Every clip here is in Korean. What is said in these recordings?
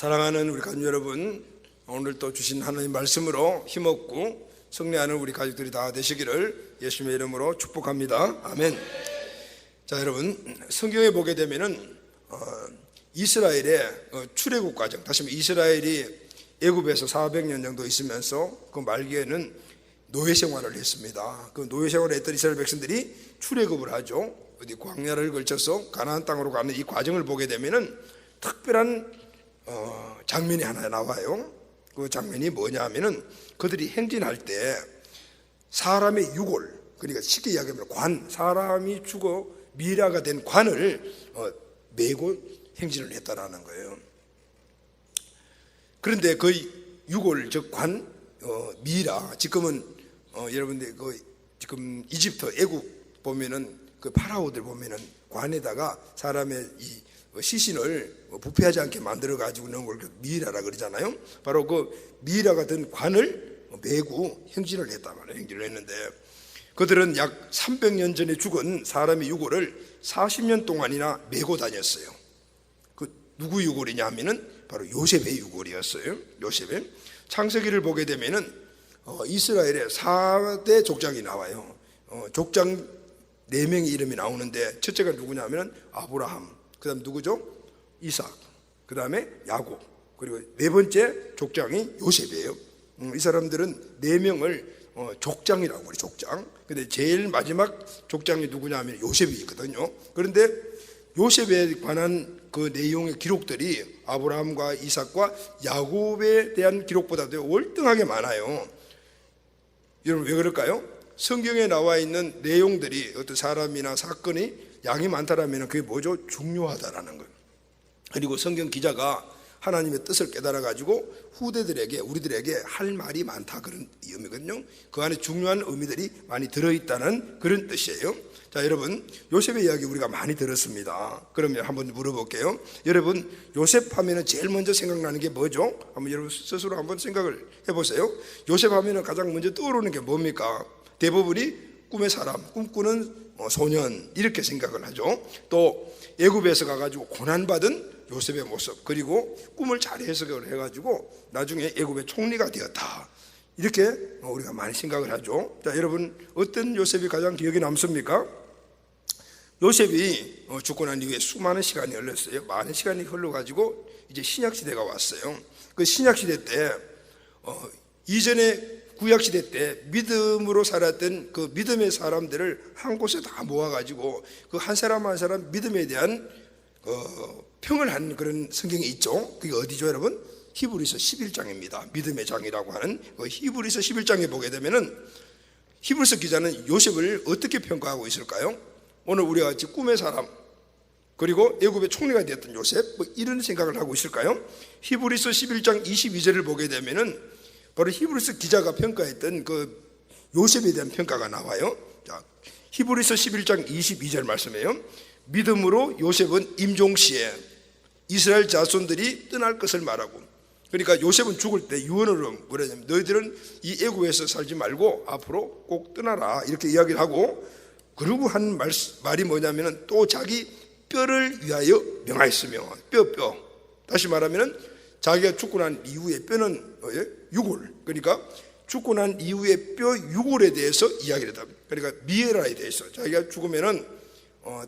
사랑하는 우리 가족 여러분, 오늘 또 주신 하나님 말씀으로 힘없고 승리하는 우리 가족들이 다 되시기를 예수님의 이름으로 축복합니다. 아멘. 자, 여러분, 성경에 보게 되면은 이스라엘의 출애굽 과정, 다시 말해 이스라엘이 애굽에서 400년 정도 있으면서 그 말기에는 노예 생활을 했습니다. 그 노예 생활을 했던 이스라엘 백성들이 출애굽을 하죠. 어디 광야를 걸쳐서 가나안 땅으로 가는 이 과정을 보게 되면은 특별한 장면이 하나 나와요. 그 장면이 뭐냐 하면은 그들이 행진할 때 사람의 유골, 그러니까 쉽게 이야기하면 관, 사람이 죽어 미라가 된 관을 메고 행진을 했다라는 거예요. 그런데 그 유골, 즉 관, 미라, 지금은 여러분들 지금 이집트, 애국 보면은 그 파라오들 보면은 관에다가 사람의 이 시신을 부패하지 않게 만들어 가지고 넣은 걸 미라라 그러잖아요. 바로 그 미라 같은 관을 메고 행진을 했단 말이에요. 행진을 했는데 그들은 약 300년 전에 죽은 사람의 유골을 40년 동안이나 메고 다녔어요. 그 누구 유골이냐 하면은 바로 요셉의 유골이었어요. 요셉의. 창세기를 보게 되면은 이스라엘의 4대 족장이 나와요. 족장 4명의 이름이 나오는데 첫째가 누구냐 하면은 아브라함, 그 다음 누구죠? 이삭, 그 다음에 야곱, 그리고 네 번째 족장이 요셉이에요. 이 사람들은 4명을 족장이라고 그래요. 족장. 근데 제일 마지막 족장이 누구냐 하면 요셉이 있거든요. 그런데 요셉에 관한 그 내용의 기록들이 아브라함과 이삭과 야곱에 대한 기록보다도 월등하게 많아요. 여러분 왜 그럴까요? 성경에 나와 있는 내용들이 어떤 사람이나 사건이 양이 많다라면 그게 뭐죠? 중요하다라는 거예요. 그리고 성경 기자가 하나님의 뜻을 깨달아 가지고 후대들에게, 우리들에게 할 말이 많다, 그런 의미거든요. 그 안에 중요한 의미들이 많이 들어있다는 그런 뜻이에요. 자, 여러분, 요셉의 이야기 우리가 많이 들었습니다. 그러면 한번 물어볼게요. 여러분, 요셉 하면은 제일 먼저 생각나는 게 뭐죠? 한번 여러분 스스로 한번 생각을 해보세요. 요셉 하면은 가장 먼저 떠오르는 게 뭡니까? 대부분이 꿈의 사람, 꿈꾸는 소년, 이렇게 생각을 하죠. 또 애굽에서 가가지고 고난받은 요셉의 모습, 그리고 꿈을 잘 해석을 해가지고 나중에 애굽의 총리가 되었다, 이렇게 우리가 많이 생각을 하죠. 자, 여러분, 어떤 요셉이 가장 기억에 남습니까? 요셉이 죽고 난 이후에 수많은 시간이 흘렀어요. 많은 시간이 흘러가지고 이제 신약시대가 왔어요. 그 신약시대 때 이전에 구약시대 때 믿음으로 살았던 그 믿음의 사람들을 한 곳에 다 모아가지고 그 한 사람 한 사람 믿음에 대한 평을 한 그런 성경이 있죠. 그게 어디죠, 여러분? 히브리서 11장입니다. 믿음의 장이라고 하는 그 히브리서 11장에 보게 되면은 히브리서 기자는 요셉을 어떻게 평가하고 있을까요? 오늘 우리가 같이 꿈의 사람, 그리고 애굽의 총리가 되었던 요셉, 이런 생각을 하고 있을까요? 히브리서 11장 22절을 보게 되면은 바로 히브리서 기자가 평가했던 그 요셉에 대한 평가가 나와요. 자, 히브리서 11장 22절 말씀이에요. 믿음으로 요셉은 임종시에 이스라엘 자손들이 떠날 것을 말하고, 그러니까 요셉은 죽을 때 유언으로 뭐라냐면 너희들은 이 애굽에서 살지 말고 앞으로 꼭 떠나라, 이렇게 이야기를 하고, 그러고 한 말이 뭐냐면은 또 자기 뼈를 위하여 명하였으며, 뼈 다시 말하면은 자기가 죽고 난 이후에 뼈는 유골, 그러니까 죽고 난 이후에 뼈 유골에 대해서 이야기를 했다. 그러니까 미에라에 대해서 자기가 죽으면은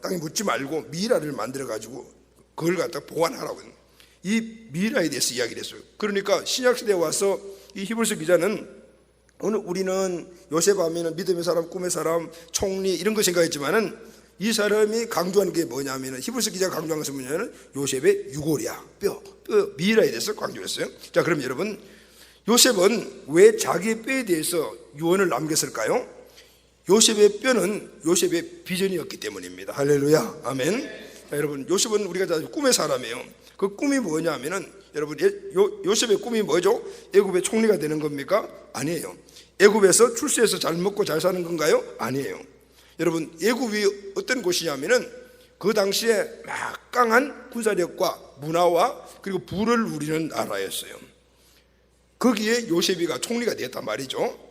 땅에 묻지 말고 미라를 만들어 가지고 그걸 갖다 보관하라고, 이 미라에 대해서 이야기를 했어요. 그러니까 신약시대에 와서 이 히브리서 기자는 오늘 우리는 요셉 하면은 믿음의 사람, 꿈의 사람, 총리 이런 거 생각했지만은 이 사람이 강조하는 게 뭐냐면은 히브리서 기자가 강조한 것은 뭐냐면 요셉의 유골이야, 뼈 미라에 대해서 강조했어요. 자, 그럼 여러분, 요셉은 왜 자기의 뼈에 대해서 유언을 남겼을까요? 요셉의 뼈는 요셉의 비전이었기 때문입니다. 할렐루야, 아멘. 자, 여러분, 요셉은 우리가 다 꿈의 사람이에요. 그 꿈이 뭐냐 하면은 여러분, 요셉의 꿈이 뭐죠? 애굽의 총리가 되는 겁니까? 아니에요. 애굽에서 출세해서 잘 먹고 잘 사는 건가요? 아니에요. 여러분, 애굽이 어떤 곳이냐면은 그 당시에 막강한 군사력과 문화와 그리고 부를 누리는 나라였어요. 거기에 요셉이가 총리가 됐단 말이죠.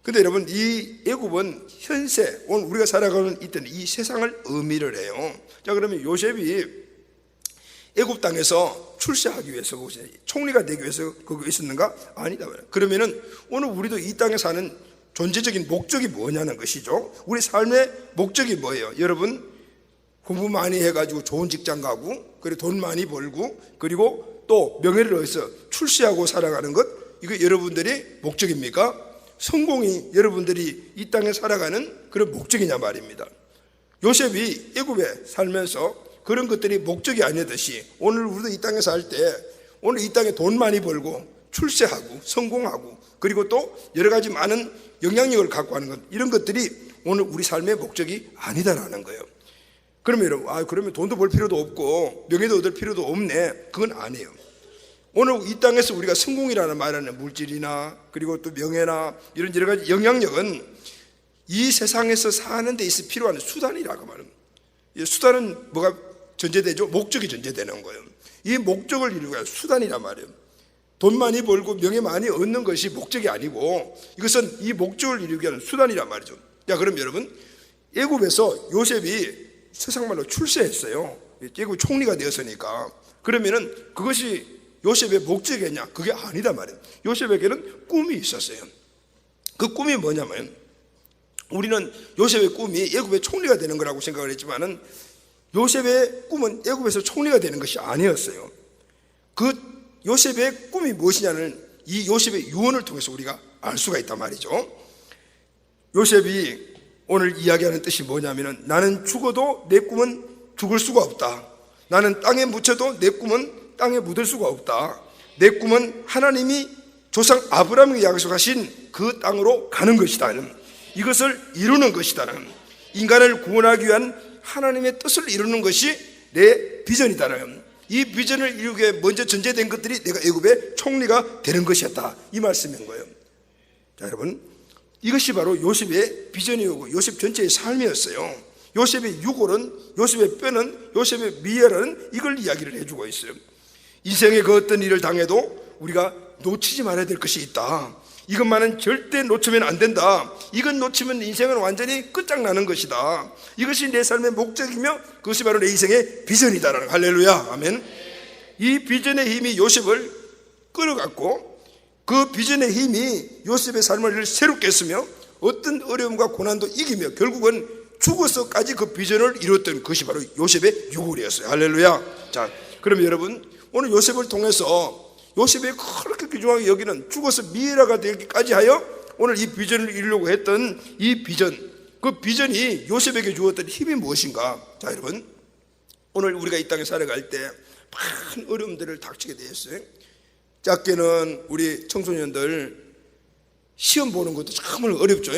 근데 여러분, 이 애굽은 현세, 오늘 우리가 살아가는 이때는 이 세상을 의미를 해요. 자, 그러면 요셉이 애굽 땅에서 출세하기 위해서 총리가 되기 위해서 거기 있었는가? 아니다. 그러면은 오늘 우리도 이 땅에 사는 존재적인 목적이 뭐냐는 것이죠. 우리 삶의 목적이 뭐예요? 여러분, 공부 많이 해가지고 좋은 직장 가고, 그리고 돈 많이 벌고, 그리고 또 명예를 얻어서 출세하고 살아가는 것, 이거 여러분들의 목적입니까? 성공이 여러분들이 이 땅에 살아가는 그런 목적이냐 말입니다. 요셉이 애굽에 살면서 그런 것들이 목적이 아니듯이 오늘 우리도 이 땅에 살 때 오늘 이 땅에 돈 많이 벌고 출세하고 성공하고 그리고 또 여러 가지 많은 영향력을 갖고 하는 것, 이런 것들이 오늘 우리 삶의 목적이 아니다라는 거예요. 그러면 여러분, 그러면 돈도 벌 필요도 없고 명예도 얻을 필요도 없네. 그건 아니에요. 오늘 이 땅에서 우리가 성공이라는 말하는 물질이나 그리고 또 명예나 이런 여러 가지 영향력은 이 세상에서 사는 데 있어 필요한 수단이라고 말합니다. 이 수단은 뭐가 전제되죠? 목적이 전제되는 거예요. 이 목적을 이루기 위한 수단이란 말이에요. 돈 많이 벌고 명예 많이 얻는 것이 목적이 아니고 이것은 이 목적을 이루기 위한 수단이란 말이죠. 자, 그럼 여러분, 애굽에서 요셉이 세상말로 출세했어요. 애굽 총리가 되었으니까. 그러면은 그것이 요셉의 목적이냐? 그게 아니다 말이에요. 요셉에게는 꿈이 있었어요. 그 꿈이 뭐냐면, 우리는 요셉의 꿈이 애굽의 총리가 되는 거라고 생각을 했지만은 요셉의 꿈은 애굽에서 총리가 되는 것이 아니었어요. 그 요셉의 꿈이 무엇이냐는 이 요셉의 유언을 통해서 우리가 알 수가 있단 말이죠. 요셉이 오늘 이야기하는 뜻이 뭐냐면은, 나는 죽어도 내 꿈은 죽을 수가 없다. 나는 땅에 묻혀도 내 꿈은 땅에 묻을 수가 없다. 내 꿈은 하나님이 조상 아브라함에게 약속하신 그 땅으로 가는 것이다. 이것을 이루는 것이다. 인간을 구원하기 위한 하나님의 뜻을 이루는 것이 내 비전이다. 이 비전을 이루기 위해 먼저 전제된 것들이 내가 애굽의 총리가 되는 것이었다. 이 말씀인 거예요. 자, 여러분, 이것이 바로 요셉의 비전이고 요셉 전체의 삶이었어요. 요셉의 유골은, 요셉의 뼈는, 요셉의 미열은 이걸 이야기를 해주고 있어요. 인생의 그 어떤 일을 당해도 우리가 놓치지 말아야 될 것이 있다. 이것만은 절대 놓치면 안 된다. 이건 놓치면 인생은 완전히 끝장나는 것이다. 이것이 내 삶의 목적이며 그것이 바로 내 인생의 비전이다. 할렐루야, 아멘. 이 비전의 힘이 요셉을 끌어갔고 그 비전의 힘이 요셉의 삶을 새롭게 했으며 어떤 어려움과 고난도 이기며 결국은 죽어서까지 그 비전을 이뤘던 것이 바로 요셉의 유골이었어요. 할렐루야. 자, 그러면 여러분, 오늘 요셉을 통해서 요셉이 그렇게 귀중하게 여기는 죽어서 미에라가 되기까지 하여 오늘 이 비전을 이루려고 했던 이 비전, 그 비전이 요셉에게 주었던 힘이 무엇인가? 자, 여러분, 오늘 우리가 이 땅에 살아갈 때 많은 어려움들을 닥치게 되었어요. 작게는 우리 청소년들 시험 보는 것도 정말 어렵죠.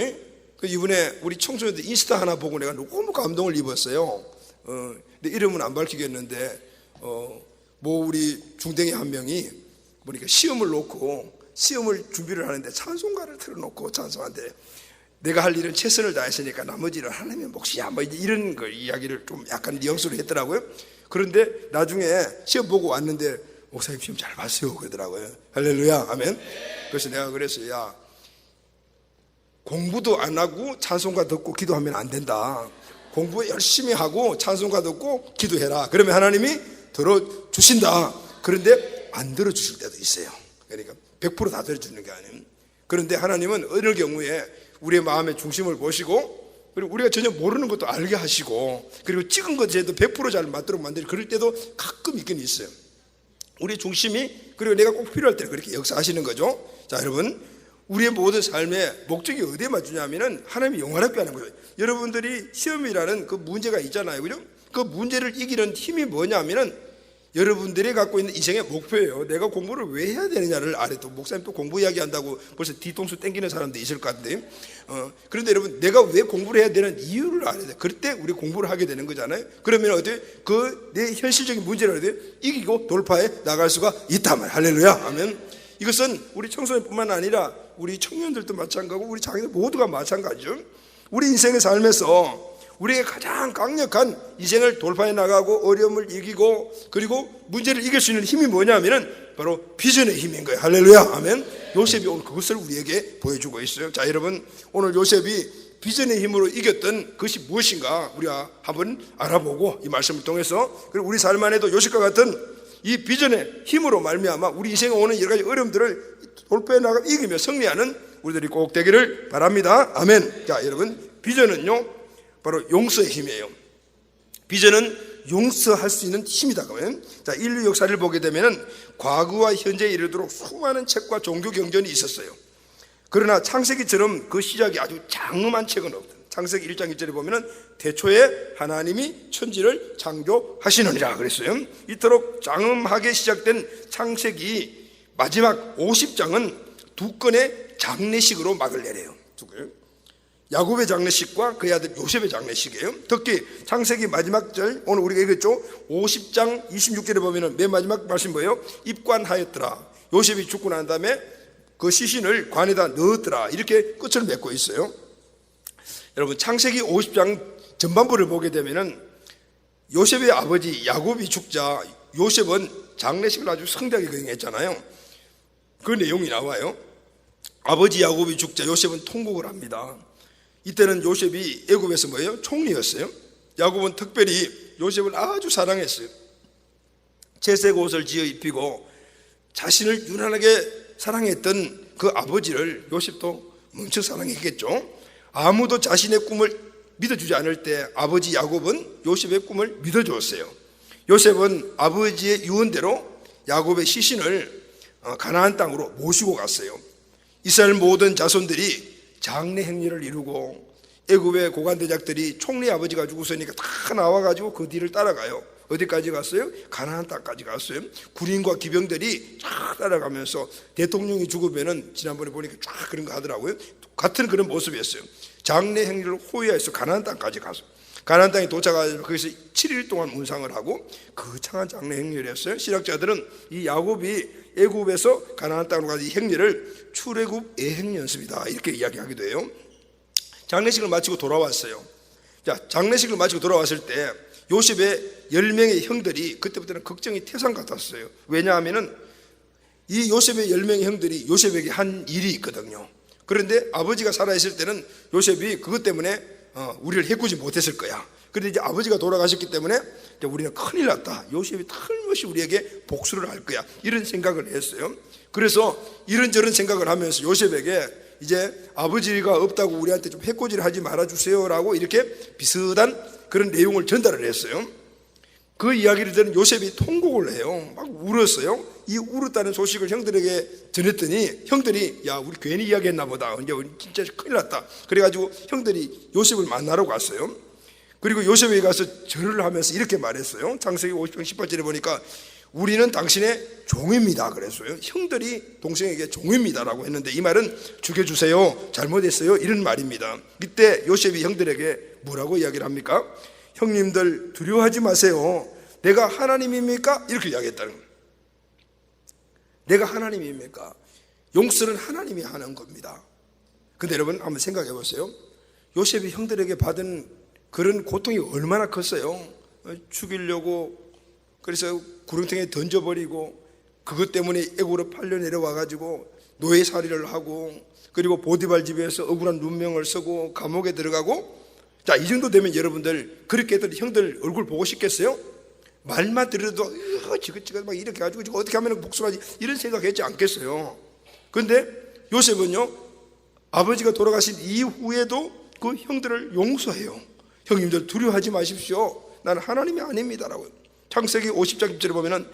그 이번에 우리 청소년들 인스타 하나 보고 내가 너무 감동을 입었어요. 근데 이름은 안 밝히겠는데 뭐 우리 중댕이 한 명이 보니까 시험을 놓고 시험을 준비를 하는데 찬송가를 틀어놓고 찬송한데, 내가 할 일은 최선을 다했으니까 나머지는 하나님의 몫이야, 뭐 이런 걸 이야기를 좀 약간 뉘앙스로 했더라고요. 그런데 나중에 시험 보고 왔는데 목사님 시험 잘 봤어요 그러더라고요. 할렐루야, 아멘. 그래서 내가 그랬어요. 야, 공부도 안 하고 찬송가 듣고 기도하면 안 된다. 공부 열심히 하고 찬송가 듣고 기도해라. 그러면 하나님이 들어주신다. 그런데 안 들어주실 때도 있어요. 그러니까 100% 다 들어주는 게 아니에요. 그런데 하나님은 어느 경우에 우리의 마음의 중심을 보시고, 그리고 우리가 전혀 모르는 것도 알게 하시고, 그리고 찍은 것에도 100% 잘 맞도록 만들고, 그럴 때도 가끔 있긴 있어요. 우리의 중심이, 그리고 내가 꼭 필요할 때 그렇게 역사하시는 거죠. 자, 여러분, 우리의 모든 삶의 목적이 어디에 맞추냐면은 하나님이 영원하게 하는 거예요. 여러분들이 시험이라는 그 문제가 있잖아요, 그죠? 그 문제를 이기는 힘이 뭐냐면은 여러분들이 갖고 있는 인생의 목표예요. 내가 공부를 왜 해야 되느냐를 알아요. 또 목사님 또 공부 이야기한다고 벌써 뒤통수 땡기는 사람도 있을 것 같은데, 그런데 여러분, 내가 왜 공부를 해야 되는 이유를 알아야 돼. 그럴 때 우리 공부를 하게 되는 거잖아요. 그러면 어때? 그 내 현실적인 문제를 어때? 이기고 돌파해 나갈 수가 있단 말이야. 할렐루야, 아멘. 이것은 우리 청소년뿐만 아니라 우리 청년들도 마찬가지고 우리 자기들 모두가 마찬가지죠. 우리 인생의 삶에서 우리의 가장 강력한 인생을 돌파해 나가고 어려움을 이기고 그리고 문제를 이길 수 있는 힘이 뭐냐면은 바로 비전의 힘인 거예요. 할렐루야, 아멘. 요셉이 오늘 그것을 우리에게 보여주고 있어요. 자, 여러분, 오늘 요셉이 비전의 힘으로 이겼던 것이 무엇인가 우리가 한번 알아보고 이 말씀을 통해서, 그리고 우리 삶 안에도 요셉과 같은 이 비전의 힘으로 말미암아 우리 인생에 오는 여러 가지 어려움들을 돌파해 나가 이기며 승리하는 우리들이 꼭 되기를 바랍니다. 아멘. 자, 여러분, 비전은요 바로 용서의 힘이에요. 비전은 용서할 수 있는 힘이다. 그러면 자, 인류 역사를 보게 되면은 과거와 현재에 이르도록 수많은 책과 종교 경전이 있었어요. 그러나 창세기처럼 그 시작이 아주 장엄한 책은 없다. 창세기 1장 1절에 보면은 태초에 하나님이 천지를 창조하시느니라 그랬어요. 이토록 장엄하게 시작된 창세기 마지막 50장은 두 건의 장례식으로 막을 내려요. 야곱의 장례식과 그의 아들 요셉의 장례식이에요. 특히 창세기 마지막 절, 오늘 우리가 읽었죠. 50장 26절에 보면은 맨 마지막 말씀 뭐예요? 입관하였더라. 요셉이 죽고 난 다음에 그 시신을 관에다 넣었더라. 이렇게 끝을 맺고 있어요. 여러분, 창세기 50장 전반부를 보게 되면은 요셉의 아버지 야곱이 죽자 요셉은 장례식을 아주 성대하게 거행했잖아요. 그 내용이 나와요. 아버지 야곱이 죽자 요셉은 통곡을 합니다. 이때는 요셉이 애굽에서 뭐예요? 총리였어요. 야곱은 특별히 요셉을 아주 사랑했어요. 채색 옷을 지어 입히고 자신을 유난하게 사랑했던 그 아버지를 요셉도 멈춰 사랑했겠죠. 아무도 자신의 꿈을 믿어주지 않을 때 아버지 야곱은 요셉의 꿈을 믿어주었어요. 요셉은 아버지의 유언대로 야곱의 시신을 가나안 땅으로 모시고 갔어요. 이스라엘 모든 자손들이 장례 행렬을 이루고 애굽의 고관대작들이 총리 아버지가 죽었으니까 다 나와가지고 그 뒤를 따라가요. 어디까지 갔어요? 가나안 땅까지 갔어요. 군인과 기병들이 쫙 따라가면서 대통령이 죽으면은 지난번에 보니까 쫙 그런 거 하더라고요. 같은 그런 모습이었어요. 장례 행렬을 호위해서 가나안 땅까지 갔어요. 가나안 땅에 도착해서 거기서 7일 동안 문상을 하고 거창한 장례 행렬이었어요. 신학자들은 이 야곱이 애굽에서 가나안 땅으로 가는 이 행렬을 출애굽 예행 연습이다 이렇게 이야기하기도 해요. 장례식을 마치고 돌아왔어요. 자, 장례식을 마치고 돌아왔을 때 요셉의 10명의 형들이 그때부터는 걱정이 태산 같았어요. 왜냐하면은 이 요셉의 10명의 형들이 요셉에게 한 일이 있거든요. 그런데 아버지가 살아있을 때는 요셉이 그것 때문에 우리를 해꾸지 못했을 거야. 그런데 이제 아버지가 돌아가셨기 때문에 이제 우리는 큰일 났다. 요셉이 틀림없이 우리에게 복수를 할 거야. 이런 생각을 했어요. 그래서 이런저런 생각을 하면서 요셉에게 이제 아버지가 없다고 우리한테 좀 해코지를 하지 말아주세요 라고 이렇게 비슷한 그런 내용을 전달을 했어요. 그 이야기를 들은 요셉이 통곡을 해요. 막 울었어요. 이 울었다는 소식을 형들에게 전했더니 형들이 야, 우리 괜히 이야기했나 보다. 이제 진짜 큰일 났다. 그래가지고 형들이 요셉을 만나러 갔어요. 그리고 요셉에게 가서 절을 하면서 이렇게 말했어요. 창세기 50장 18절에 보니까 우리는 당신의 종입니다 그랬어요. 형들이 동생에게 종입니다라고 했는데 이 말은 죽여주세요, 잘못했어요, 이런 말입니다. 이때 요셉이 형들에게 뭐라고 이야기를 합니까? 형님들 두려워하지 마세요. 내가 하나님입니까? 이렇게 이야기했다는 거예요. 내가 하나님입니까? 용서는 하나님이 하는 겁니다. 근데 여러분 한번 생각해 보세요. 요셉이 형들에게 받은 그런 고통이 얼마나 컸어요. 죽이려고 그래서 구렁텅이에 던져버리고 그것 때문에 애굽으로 팔려 내려와가지고 노예살이를 하고 그리고 보디발 집에서 억울한 눈명을 쓰고 감옥에 들어가고. 자, 이 정도 되면 여러분들 그렇게 했더니 형들 얼굴 보고 싶겠어요? 말만 들어도 지긋지긋 막 이렇게 해가지고 어떻게 하면 복수하지 이런 생각했지 않겠어요? 근데 요셉은요 아버지가 돌아가신 이후에도 그 형들을 용서해요. 형님들 두려워하지 마십시오. 나는 하나님이 아닙니다라고. 창세기 50장 1절에 보면은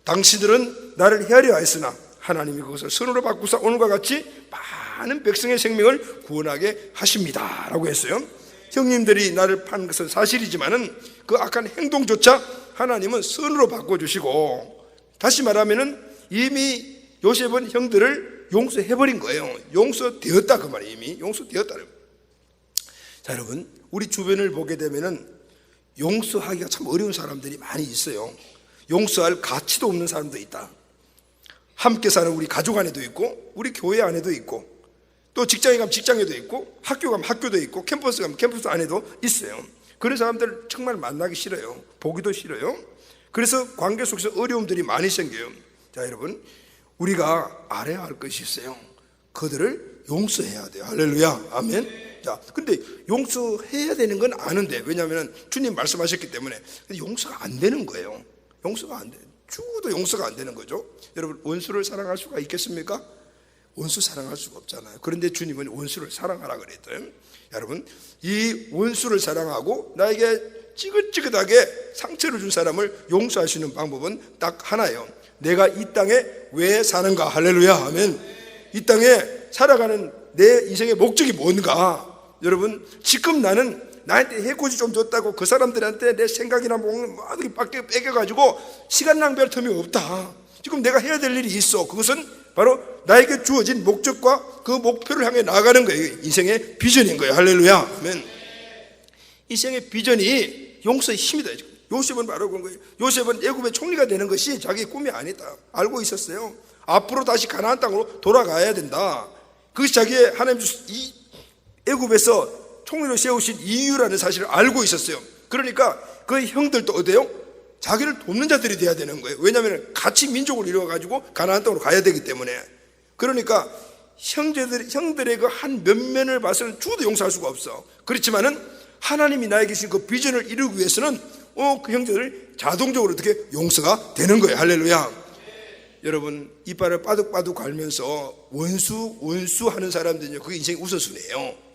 당신들은 나를 헤아려 하였으나 하나님이 그것을 선으로 바꾸사 오늘과 같이 많은 백성의 생명을 구원하게 하십니다 라고 했어요. 형님들이 나를 판 것은 사실이지만은 그 악한 행동조차 하나님은 선으로 바꿔주시고, 다시 말하면은 이미 요셉은 형들을 용서해버린 거예요. 용서되었다 그 말이에요. 이미 용서되었다. 자, 여러분 우리 주변을 보게 되면은 용서하기가 참 어려운 사람들이 많이 있어요. 용서할 가치도 없는 사람도 있다. 함께 사는 우리 가족 안에도 있고 우리 교회 안에도 있고 또 직장에 가면 직장에도 있고 학교 가면 학교도 있고 캠퍼스 가면 캠퍼스 안에도 있어요. 그런 사람들 정말 만나기 싫어요. 보기도 싫어요. 그래서 관계 속에서 어려움들이 많이 생겨요. 자, 여러분 우리가 알아야 할 것이 있어요. 그들을 용서해야 돼요. 할렐루야, 아멘. 자, 근데 용서해야 되는 건 아는데, 왜냐하면 주님 말씀하셨기 때문에. 근데 용서가 안 되는 거예요. 용서가 안 돼요. 죽어도 용서가 안 되는 거죠. 여러분, 원수를 사랑할 수가 있겠습니까? 원수 사랑할 수가 없잖아요. 그런데 주님은 원수를 사랑하라 그랬어요. 여러분, 이 원수를 사랑하고 나에게 찌긋찌긋하게 상처를 준 사람을 용서할 수 있는 방법은 딱 하나예요. 내가 이 땅에 왜 사는가? 할렐루야. 아멘. 이 땅에 살아가는 내 인생의 목적이 뭔가? 여러분, 지금 나는 나한테 해코지 좀 줬다고 그 사람들한테 내 생각이나 뭐든 뺏겨가지고 시간 낭비할 틈이 없다. 지금 내가 해야 될 일이 있어. 그것은 바로 나에게 주어진 목적과 그 목표를 향해 나아가는 거예요. 인생의 비전인 거예요. 할렐루야. 아멘. 인생의 비전이 용서의 힘이다. 요셉은 바로 그런 거예요. 요셉은 애굽의 총리가 되는 것이 자기 꿈이 아니다. 알고 있었어요. 앞으로 다시 가나안 땅으로 돌아가야 된다. 그것이 자기의 하나님 주신 이 애굽에서 총리로 세우신 이유라는 사실을 알고 있었어요. 그러니까 그 형들도 어때요? 자기를 돕는 자들이 돼야 되는 거예요. 왜냐하면 같이 민족을 이루어가지고 가나안 땅으로 가야 되기 때문에. 그러니까 형들의 그 한 면면을 봐서는 죽어도 용서할 수가 없어. 그렇지만은 하나님이 나에게 주신 그 비전을 이루기 위해서는 그 형제들 자동적으로 어떻게 용서가 되는 거예요. 할렐루야. 여러분, 이빨을 빠둑빠둑 갈면서 원수 하는 사람들은요, 그게 인생의 우선순위예요.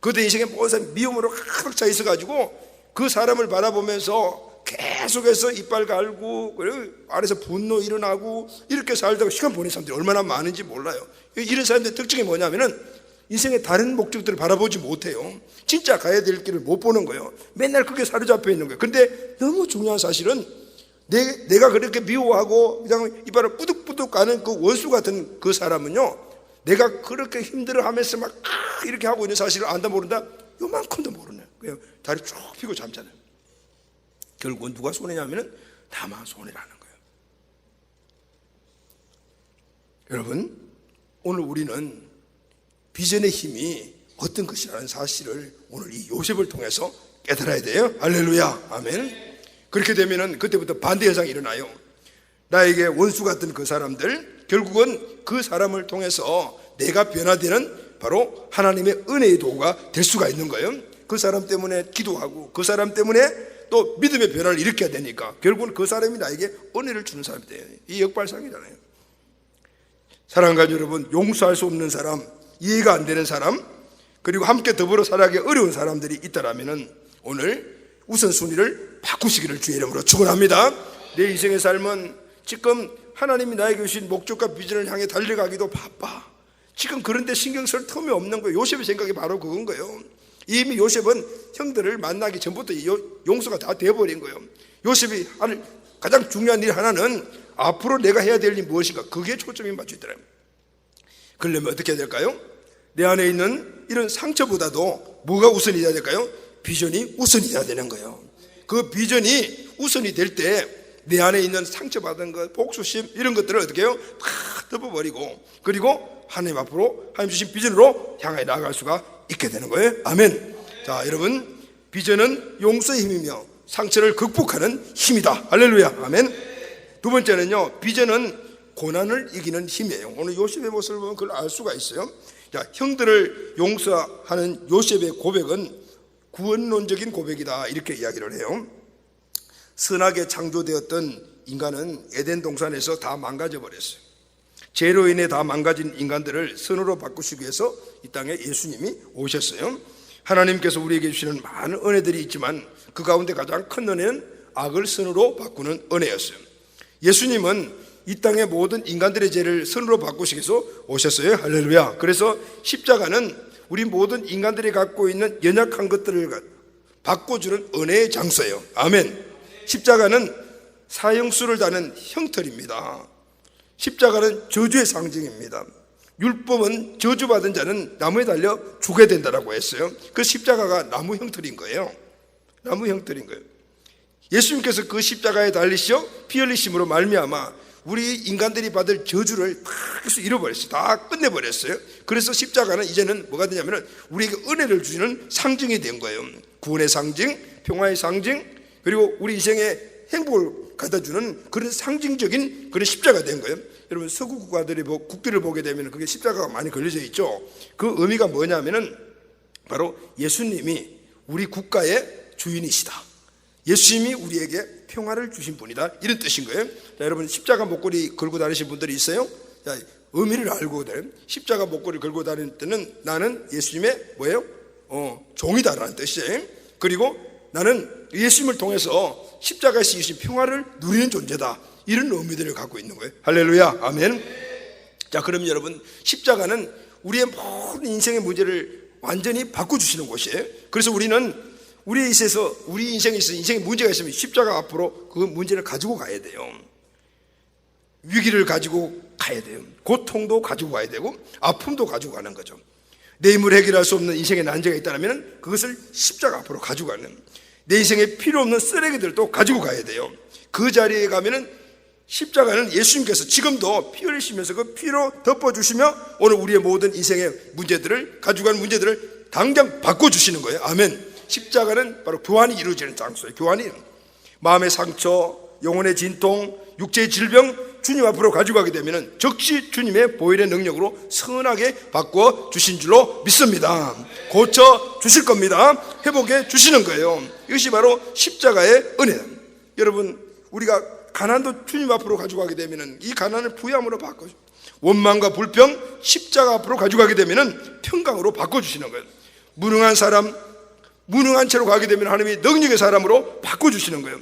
그때 인생에 모든 사람이 미움으로 가득 차 있어가지고 그 사람을 바라보면서 계속해서 이빨 갈고 그리고 안에서 분노 일어나고 이렇게 살다가 시간 보낸 사람들이 얼마나 많은지 몰라요. 이런 사람들의 특징이 뭐냐면은 인생의 다른 목적들을 바라보지 못해요. 진짜 가야 될 길을 못 보는 거예요. 맨날 그게 사로잡혀 있는 거예요. 근데 너무 중요한 사실은 내가 그렇게 미워하고 그냥 이빨을 뿌득뿌득 가는 그 원수 같은 그 사람은요, 내가 그렇게 힘들어하면서 막 이렇게 하고 있는 사실을 안다 모른다? 요만큼도 모르네. 그냥 다리 쭉 펴고 잠자네. 결국은 누가 손해냐면은 나만 손해라는 거예요. 여러분, 오늘 우리는 비전의 힘이 어떤 것이라는 사실을 오늘 이 요셉을 통해서 깨달아야 돼요. 할렐루야. 아멘. 그렇게 되면은 그때부터 반대 현상이 일어나요. 나에게 원수 같은 그 사람들, 결국은 그 사람을 통해서 내가 변화되는 바로 하나님의 은혜의 도구가 될 수가 있는 거예요. 그 사람 때문에 기도하고 그 사람 때문에 또 믿음의 변화를 일으켜야 되니까 결국은 그 사람이 나에게 은혜를 주는 사람이 돼요. 이 역발상이잖아요. 사랑하는 여러분, 용서할 수 없는 사람, 이해가 안 되는 사람, 그리고 함께 더불어 살아가기 어려운 사람들이 있다라면은 오늘 우선순위를 바꾸시기를 주의 이름으로 축원합니다. 내 인생의 삶은 지금 하나님이 나에게 주신 목적과 비전을 향해 달려가기도 바빠. 지금 그런데 신경 쓸 틈이 없는 거예요. 요셉의 생각이 바로 그건 거예요. 이미 요셉은 형들을 만나기 전부터 용서가 다 돼버린 거예요. 요셉이 하는 가장 중요한 일 하나는 앞으로 내가 해야 될 일이 무엇인가, 그게 초점이 맞춰 있더라고요. 그러려면 어떻게 해야 될까요? 내 안에 있는 이런 상처보다도 뭐가 우선이 돼야 될까요? 비전이 우선이 돼야 되는 거예요. 그 비전이 우선이 될 때 내 안에 있는 상처받은 것, 복수심 이런 것들을 어떻게 해요? 다 덮어버리고, 그리고 하나님 앞으로 하나님 주신 비전으로 향해 나아갈 수가 있게 되는 거예요. 아멘. 자, 여러분, 비전은 용서의 힘이며 상처를 극복하는 힘이다. 할렐루야. 아멘. 두 번째는요, 비전은 고난을 이기는 힘이에요. 오늘 요셉의 모습을 보면 그걸 알 수가 있어요. 자, 형들을 용서하는 요셉의 고백은 구원론적인 고백이다, 이렇게 이야기를 해요. 선하게 창조되었던 인간은 에덴 동산에서 다 망가져 버렸어요. 죄로 인해 다 망가진 인간들을 선으로 바꾸시기 위해서 이 땅에 예수님이 오셨어요. 하나님께서 우리에게 주시는 많은 은혜들이 있지만 그 가운데 가장 큰 은혜는 악을 선으로 바꾸는 은혜였어요. 예수님은 이 땅의 모든 인간들의 죄를 선으로 바꾸시기 위해서 오셨어요. 할렐루야. 그래서 십자가는 우리 모든 인간들이 갖고 있는 연약한 것들을 바꿔주는 은혜의 장소예요. 아멘. 십자가는 사형수를 다는 형틀입니다. 십자가는 저주의 상징입니다. 율법은 저주받은 자는 나무에 달려 죽어야 된다라고 했어요. 그 십자가가 나무 형틀인 거예요. 나무 형틀인 거예요. 예수님께서 그 십자가에 달리시어 피 흘리심으로 말미암아 우리 인간들이 받을 저주를 다 잃어버렸어요. 다 끝내버렸어요. 그래서 십자가는 이제는 뭐가 되냐면 우리에게 은혜를 주시는 상징이 된 거예요. 구원의 상징, 평화의 상징, 그리고 우리 인생의 행복을 갖다주는 그런 상징적인 그런 십자가 된 거예요. 여러분, 서구 국가들이 국기를 보게 되면 그게 십자가가 많이 걸려져 있죠. 그 의미가 뭐냐면은 바로 예수님이 우리 국가의 주인이시다. 예수님이 우리에게 평화를 주신 분이다, 이런 뜻인 거예요. 자, 여러분 십자가 목걸이 걸고 다니신 분들이 있어요? 자, 의미를 알고 십자가 목걸이 걸고 다니는 때는 나는 예수님의 뭐예요? 종이다라는 뜻이에요. 그리고 나는 예수님을 통해서 십자가에서 주신 평화를 누리는 존재다, 이런 의미들을 갖고 있는 거예요. 할렐루야, 아멘. 자, 그럼 여러분 십자가는 우리의 모든 인생의 문제를 완전히 바꿔주시는 곳이에요. 그래서 우리는 우리 인생에 있어서 인생에 문제가 있으면 십자가 앞으로 그 문제를 가지고 가야 돼요. 위기를 가지고 가야 돼요. 고통도 가지고 가야 되고 아픔도 가지고 가는 거죠. 내 힘으로 해결할 수 없는 인생의 난제가 있다면 그것을 십자가 앞으로 가지고 가는, 내 인생에 필요 없는 쓰레기들도 가지고 가야 돼요. 그 자리에 가면은 십자가는 예수님께서 지금도 피 흘리시면서 그 피로 덮어주시며 오늘 우리의 모든 인생의 문제들을, 가지고 가는 문제들을 당장 바꿔주시는 거예요. 아멘. 십자가는 바로 교환이 이루어지는 장소예요. 교환이. 마음의 상처, 영혼의 진통, 육체의 질병 주님 앞으로 가지고 가게 되면 즉시 주님의 보혈의 능력으로 선하게 바꿔주신 줄로 믿습니다. 고쳐 주실 겁니다. 회복해 주시는 거예요. 이것이 바로 십자가의 은혜다. 여러분, 우리가 가난도 주님 앞으로 가지고 가게 되면 이 가난을 부유함으로 바꿔줘. 원망과 불평 십자가 앞으로 가지고 가게 되면 평강으로 바꿔주시는 거예요. 무능한 사람, 무능한 채로 가게 되면 하나님이 능력의 사람으로 바꿔주시는 거예요.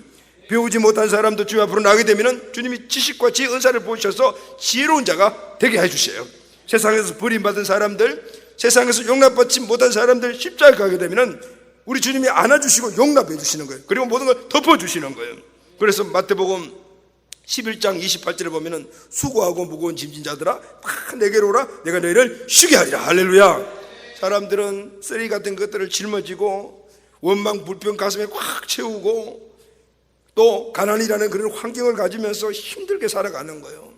배우지 못한 사람도 주님 앞으로 나가게 되면 주님이 지식과 지혜 은사를 보셔서 지혜로운 자가 되게 해주셔요. 세상에서 버림받은 사람들, 세상에서 용납받지 못한 사람들 십자가에 가게 되면 우리 주님이 안아주시고 용납해 주시는 거예요. 그리고 모든 걸 덮어주시는 거예요. 그래서 마태복음 11장 28절에 보면은 수고하고 무거운 짐진 자들아 다 내게로 오라, 내가 너희를 쉬게 하리라. 할렐루야. 사람들은 쓰레기 같은 것들을 짊어지고 원망 불평 가슴에 꽉 채우고 또 가난이라는 그런 환경을 가지면서 힘들게 살아가는 거예요.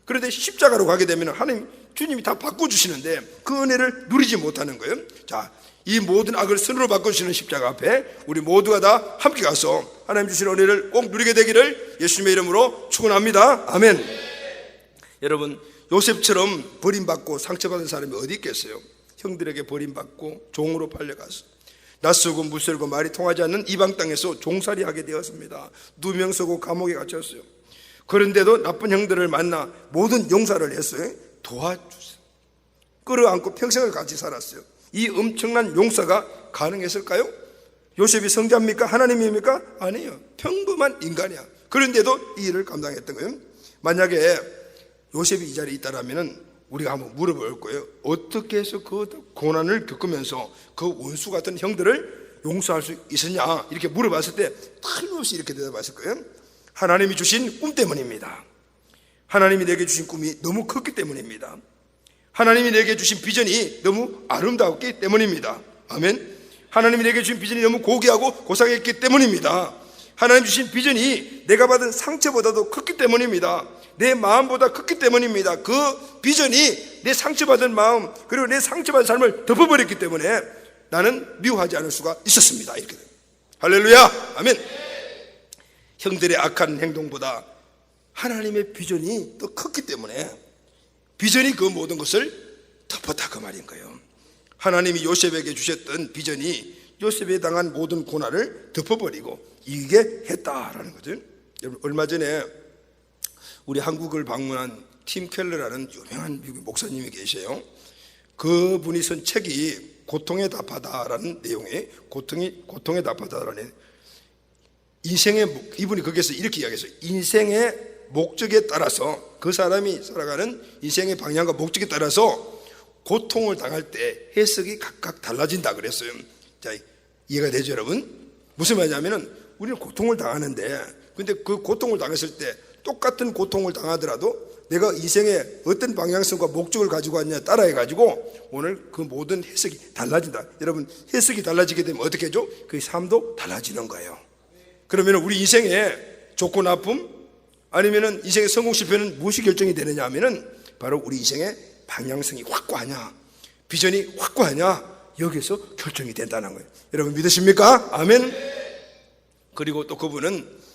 그런데 십자가로 가게 되면 하나님 주님이 다 바꿔주시는데 그 은혜를 누리지 못하는 거예요. 자, 이 모든 악을 선으로 바꿔주시는 십자가 앞에 우리 모두가 다 함께 가서 하나님 주신 은혜를 꼭 누리게 되기를 예수님의 이름으로 축원합니다. 아멘. 여러분, 요셉처럼 버림받고 상처받은 사람이 어디 있겠어요? 형들에게 버림받고 종으로 팔려가서 낯설고 무설고 말이 통하지 않는 이방 땅에서 종살이 하게 되었습니다. 누명 쓰고 감옥에 갇혔어요. 그런데도 나쁜 형들을 만나 모든 용서를 했어요. 도와주세요. 끌어안고 평생을 같이 살았어요. 이 엄청난 용서가 가능했을까요? 요셉이 성자입니까? 하나님입니까? 아니에요. 평범한 인간이야. 그런데도 이 일을 감당했던 거예요. 만약에 요셉이 이 자리에 있다라면 우리가 한번 물어볼 거예요. 어떻게 해서 그 고난을 겪으면서 그 원수 같은 형들을 용서할 수 있었냐, 이렇게 물어봤을 때 틀림없이 이렇게 대답했을 거예요. 하나님이 주신 꿈 때문입니다. 하나님이 내게 주신 꿈이 너무 컸기 때문입니다. 하나님이 내게 주신 비전이 너무 아름다웠기 때문입니다. 아멘. 하나님이 내게 주신 비전이 너무 고귀하고 고상했기 때문입니다. 하나님 주신 비전이 내가 받은 상처보다도 컸기 때문입니다. 내 마음보다 컸기 때문입니다. 그 비전이 내 상처받은 마음 그리고 내 상처받은 삶을 덮어버렸기 때문에 나는 미워하지 않을 수가 있었습니다. 이렇게 됩니다. 할렐루야, 아멘. 형들의 악한 행동보다 하나님의 비전이 더 컸기 때문에 비전이 그 모든 것을 덮었다, 그 말인 거예요. 하나님이 요셉에게 주셨던 비전이 요셉에 당한 모든 고난을 덮어버리고 이기게 했다라는 거죠. 여러분, 얼마 전에 우리 한국을 방문한 팀 켈러라는 유명한 미국 목사님이 계세요. 그분이 쓴 책이 고통의 답하다라는 내용의 고통의 답하다라는 인생의, 이분이 거기에서 이렇게 이야기했어요. 인생의 목적에 따라서 그 사람이 살아가는 인생의 방향과 목적에 따라서 고통을 당할 때 해석이 각각 달라진다 그랬어요. 자, 이해가 되죠, 여러분? 무슨 말이냐면은 우리는 고통을 당하는데, 근데 그 고통을 당했을 때 똑같은 고통을 당하더라도 내가 인생의 어떤 방향성과 목적을 가지고 왔냐 따라해 가지고 오늘 그 모든 해석이 달라진다. 여러분, 해석이 달라지게 되면 어떻게 하죠? 그 삶도 달라지는 거예요. 그러면 우리 인생의 좋고 나쁨 아니면은 인생의 성공 실패는 무엇이 결정이 되느냐 하면은 바로 우리 인생의 방향성이 확고하냐, 비전이 확고하냐, 여기서 결정이 된다는 거예요. 여러분 믿으십니까? 아멘. 그리고 또 그분은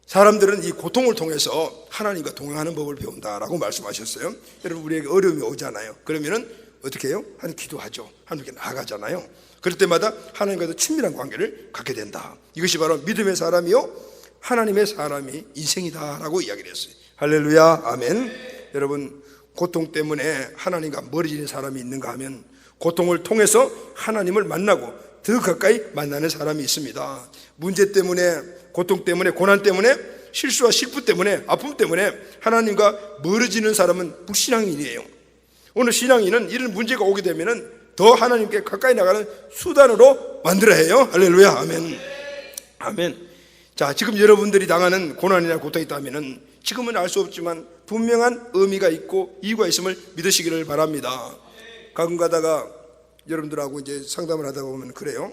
사람들은 이 고통을 통해서 하나님과 동행하는 법을 배운다라고 말씀하셨어요. 여러분, 우리에게 어려움이 오잖아요. 그러면은 어떻게 해요? 하나님 기도하죠. 하나님께 나아가잖아요. 그럴 때마다 하나님과도 친밀한 관계를 갖게 된다. 이것이 바로 믿음의 사람이요 하나님의 사람이 인생이다라고 이야기를 했어요. 할렐루야, 아멘. 여러분, 고통 때문에 하나님과 멀어지는 사람이 있는가 하면 고통을 통해서 하나님을 만나고 더 가까이 만나는 사람이 있습니다. 문제 때문에, 고통 때문에, 고난 때문에, 실수와 실패 때문에, 아픔 때문에 하나님과 멀어지는 사람은 불신앙인이에요. 오늘 신앙인은 이런 문제가 오게 되면 더 하나님께 가까이 나가는 수단으로 만들어야 해요. 할렐루야, 아멘. 아멘. 자, 지금 여러분들이 당하는 고난이나 고통이 있다면 지금은 알 수 없지만 분명한 의미가 있고 이유가 있음을 믿으시기를 바랍니다. 가끔 가다가 여러분들하고 이제 상담을 하다 보면 그래요.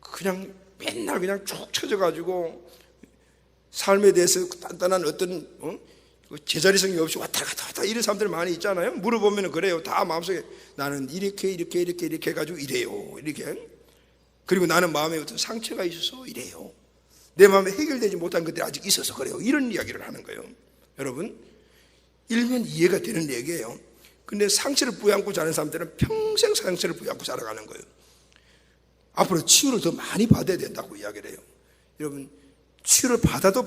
그냥 맨날 그냥 쭉 쳐져가지고 삶에 대해서 단단한 어떤 제자리성이 없이 왔다 갔다 이런 사람들 많이 있잖아요. 물어보면 그래요. 다 마음속에 나는 이렇게 해가지고 이래요. 이렇게. 그리고 나는 마음에 어떤 상처가 있어서 이래요. 내 마음에 해결되지 못한 것들이 아직 있어서 그래요. 이런 이야기를 하는 거예요. 여러분, 일면 이해가 되는 얘기예요. 근데 상처를 부여안고 자는 사람들은 평생 상처를 부여안고 살아가는 거예요. 앞으로 치유를 더 많이 받아야 된다고 이야기를 해요. 여러분, 치유를 받아도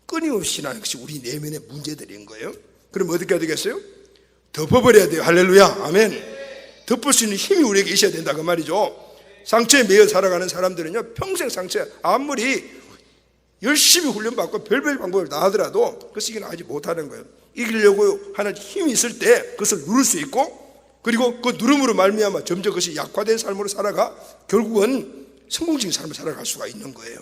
끊임없이 나는 것이 우리 내면의 문제들인 거예요. 그럼 어떻게 해야 되겠어요? 덮어버려야 돼요. 할렐루야, 아멘. 덮을 수 있는 힘이 우리에게 있어야 된다 그 말이죠. 상처에 매여 살아가는 사람들은요, 평생 상처에 아무리 열심히 훈련받고 별별 방법을 다 하더라도 그것을 이겨나가지 못하는 거예요. 이기려고 하는 힘이 있을 때 그것을 누를 수 있고, 그리고 그 누름으로 말미암아 점점 그것이 약화된 삶으로 살아가 결국은 성공적인 삶을 살아갈 수가 있는 거예요.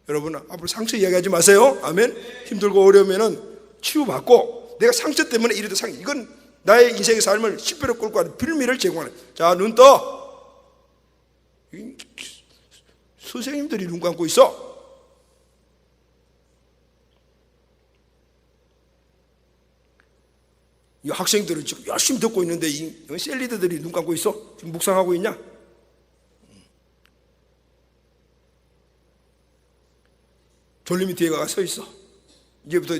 여러분, 앞으로 상처 이야기하지 마세요. 아멘. 힘들고 어려우면은 치유받고, 내가 상처 때문에 이래도 이건 나의 인생의 삶을 십배로 끌고 가는 빌미를 제공하는. 자, 눈 떠. 선생님들이 눈 감고 있어. 이 학생들은 지금 열심히 듣고 있는데 이 셀리더들이 눈 감고 있어. 지금 묵상하고 있냐? 졸림이 뒤에 가 서 있어. 이제부터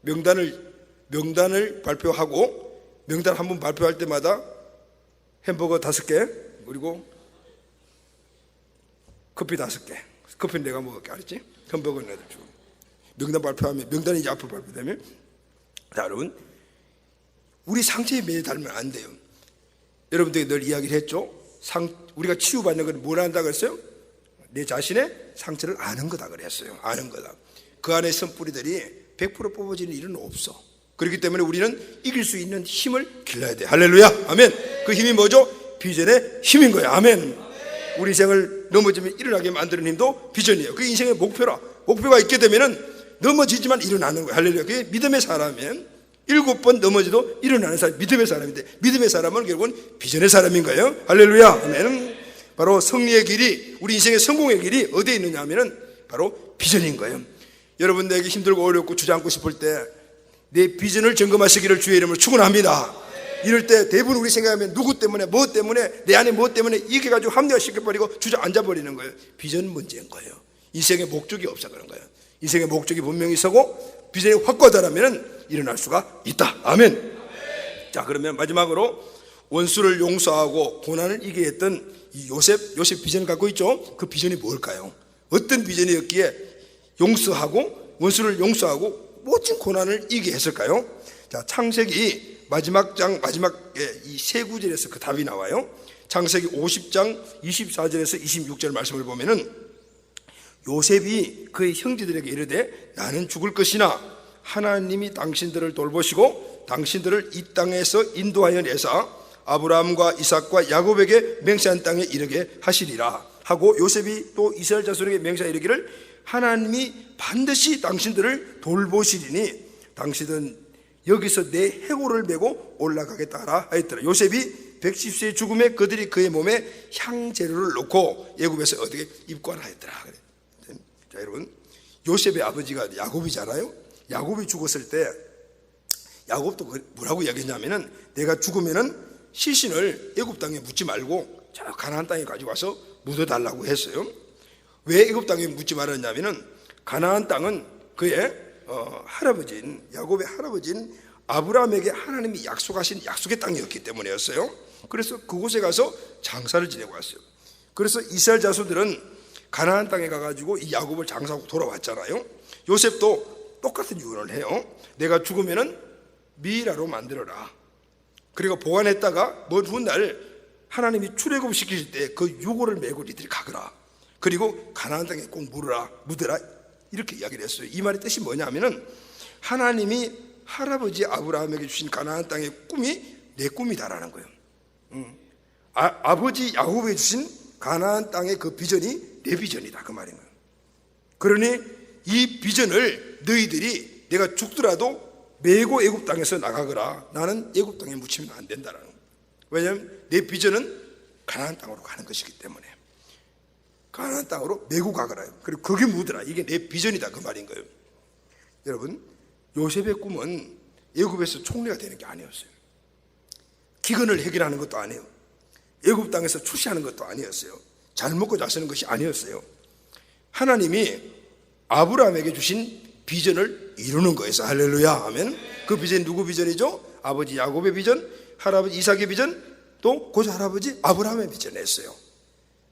명단을 발표하고, 명단 한 번 발표할 때마다 햄버거 5개, 그리고 커피 5개. 커피는 내가 먹을게, 알았지? 햄버거는 내가 주고. 명단 발표하면, 명단이 이제 앞으로 발표되면, 자, 여러분, 우리 상처에 매달면 안 돼요. 여러분들이 늘 이야기를 했죠? 우리가 치유받는 건 뭘 한다 그랬어요? 내 자신의 상처를 아는 거다 그랬어요. 아는 거다. 그 안에 선뿌리들이 100% 뽑아지는 일은 없어. 그렇기 때문에 우리는 이길 수 있는 힘을 길러야 돼. 할렐루야, 아멘. 그 힘이 뭐죠? 비전의 힘인 거야. 아멘. 우리 인생을 넘어지면 일어나게 만드는 힘도 비전이에요. 그게 인생의 목표라. 목표가 있게 되면은 넘어지지만 일어나는 거야. 할렐루야. 그게 믿음의 사람이면 7번 넘어져도 일어나는 사람, 믿음의 사람인데, 믿음의 사람은 결국은 비전의 사람인 거예요. 할렐루야, 아멘. 바로 승리의 길이, 우리 인생의 성공의 길이 어디에 있느냐 하면은 바로 비전인 거예요. 여러분들에게 힘들고 어렵고 주저앉고 싶을 때 내 비전을 점검하시기를 주의 이름으로 축원합니다. 이럴 때 대부분 우리 생각하면 누구 때문에, 뭐 때문에, 내 안에 뭐 때문에 이렇게 가지고 합리화시켜버리고 주저앉아버리는 거예요. 비전 문제인 거예요. 인생의 목적이 없어 그런 거예요. 인생의 목적이 분명히 있고 비전이 확고하다면 일어날 수가 있다. 아멘. 자, 그러면 마지막으로 원수를 용서하고 고난을 이기게 했던 이 요셉 비전을 갖고 있죠. 그 비전이 뭘까요? 어떤 비전이었기에 용서하고, 원수를 용서하고 멋진 고난을 이기게 했을까요? 자, 창세기 마지막 장 마지막에 이 세 구절에서 그 답이 나와요. 창세기 50장 24절에서 26절 말씀을 보면은 요셉이 그의 형제들에게 이르되 나는 죽을 것이나 하나님이 당신들을 돌보시고 당신들을 이 땅에서 인도하여 내사 아브라함과 이삭과 야곱에게 맹세한 땅에 이르게 하시리라 하고, 요셉이 또 이스라엘 자손에게 맹세하여 이르기를 하나님이 반드시 당신들을 돌보시리니 당신은 여기서 내 해골을 메고 올라가겠다 하라 하였더라. 요셉이 110세의 죽음에 그들이 그의 몸에 향재료를 놓고 애굽에서 어떻게 입관하였더라. 자, 여러분, 요셉의 아버지가 야곱이잖아요. 야곱이 죽었을 때 야곱도 뭐라고 이야기했냐면은 내가 죽으면은 시신을 애굽 땅에 묻지 말고 저 가나안 땅에 가지고 와서 묻어달라고 했어요. 왜 애굽 땅에 묻지 말았냐면은 가나안 땅은 그의 할아버지인, 야곱의 할아버지인 아브라함에게 하나님이 약속하신 약속의 땅이었기 때문이었어요. 그래서 그곳에 가서 장사를 지내고 왔어요. 그래서 이스라엘 자손들은 가나안 땅에 가가지고 이 야곱을 장사하고 돌아왔잖아요. 요셉도 똑같은 유언을 해요. 내가 죽으면은 미라로 만들어라. 그리고 보관했다가 먼 훗날 하나님이 출애굽 시키실 때 그 유고를 메고 니들이 가거라. 그리고 가나안 땅에 꼭 묻어라. 이렇게 이야기를 했어요. 이 말의 뜻이 뭐냐면은 하나님이 할아버지 아브라함에게 주신 가나안 땅의 꿈이 내 꿈이다라는 거예요. 아버지 야곱에게 주신 가나안 땅의 그 비전이 내 비전이다, 그 말인 거예요. 그러니 이 비전을 너희들이 내가 죽더라도 메고 애굽 땅에서 나가거라. 나는 애굽 땅에 묻히면 안 된다라는 거예요. 왜냐하면 내 비전은 가나안 땅으로 가는 것이기 때문에 가나안 땅으로 메고 가거라. 그리고 거기 묻으라. 이게 내 비전이다, 그 말인 거예요. 여러분, 요셉의 꿈은 애굽에서 총리가 되는 게 아니었어요. 기근을 해결하는 것도 아니에요. 애굽 땅에서 출시하는 것도 아니었어요. 잘 먹고 잘 사는 것이 아니었어요. 하나님이 아브라함에게 주신 비전을 이루는 거였어. 할렐루야 하면 그 비전이 누구 비전이죠? 아버지 야곱의 비전, 할아버지 이삭의 비전, 또 고조 할아버지 아브라함의 비전이었어요.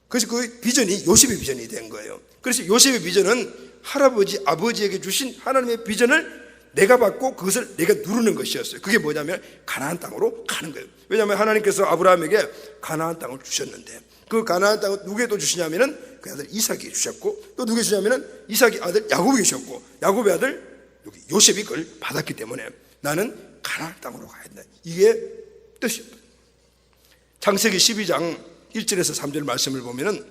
그래서 그 비전이 요셉의 비전이 된 거예요. 그래서 요셉의 비전은 할아버지 아버지에게 주신 하나님의 비전을 내가 받고 그것을 내가 누르는 것이었어요. 그게 뭐냐면 가나안 땅으로 가는 거예요. 왜냐하면 하나님께서 아브라함에게 가나안 땅을 주셨는데 그 가나안 땅을 누구에게 주시냐면은 그 아들 이삭에게 주셨고 또 누구에게 주냐면은 이삭의 아들 야곱에게 주셨고 야곱의 아들 여기 요셉이 그걸 받았기 때문에 나는 가나안 땅으로 가야 된다. 이게 뜻이었어요. 창세기 12장 1절에서 3절 말씀을 보면은